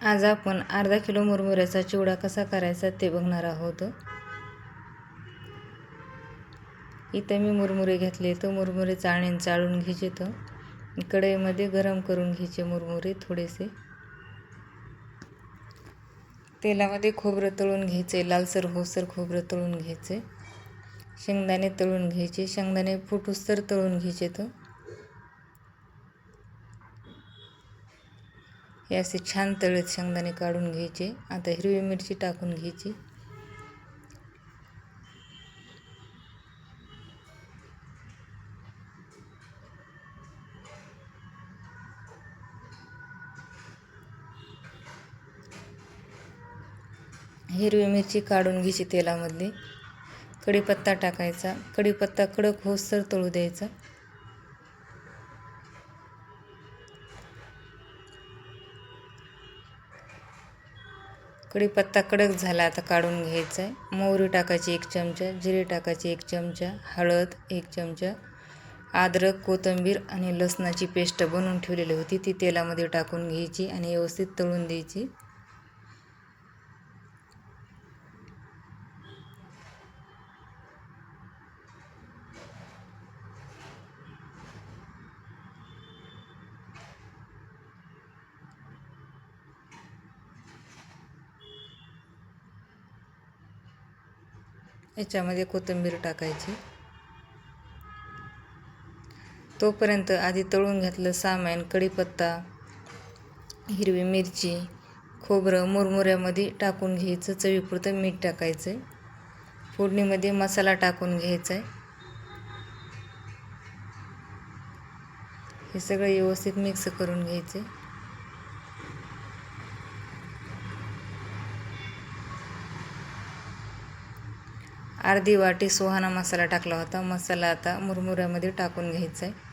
आज आपण अर्धा किलो मुरमुऱ्याचा चिवडा कसा करायचा ते बघणार आहोत. इथं मी मुरमुरे घेतले तर मुरमुरे चाळणीने चाळून घ्यायचे. तर कढईमध्ये गरम करून घ्यायचे मुरमुरे थोडेसे. तेलामध्ये खोबरं तळून घ्यायचे, लालसर होसर खोबरं तळून घ्यायचे. शेंगदाणे तळून घ्यायचे, शेंगदाणे फुटूसर तळून घ्यायचे. तर हे असे छान तळत शेंगदाणे काढून घ्यायचे. आता हिरवी मिरची टाकून घ्यायची. हिरवी मिरची काढून घ्यायची तेलामधली. कढीपत्ता टाकायचा. कढीपत्ता कडक होसर तळू द्यायचा. कढीपत्ता कडक झाला आता काढून घ्यायचा आहे. मोहरी टाकायची 1 चमचा, जिरे टाकायचे 1 चमचा, हळद 1 चमचा, अद्रक, कोथिंबीर आणि लसणाची पेस्ट बनवून ठेवलेली होती ती तेलामध्ये टाकून घ्यायची आणि व्यवस्थित तळून द्यायची. याच्यामध्ये कोथिंबीर टाकायची. तोपर्यंत आधी तळून घेतलं सामान, कढीपत्ता, हिरवी मिरची, खोबरं मुरमुऱ्यामध्ये टाकून घ्यायचं. चवीपुरतं मीठ टाकायचं आहे. फोडणीमध्ये मसाला टाकून घ्यायचा आहे. हे सगळं व्यवस्थित मिक्स करून घ्यायचे. अर्धी वाटी सुहाणा मसाला टाकला होता. मसाला आता मुरमुऱ्यामध्ये टाकून घ्यायचा आहे.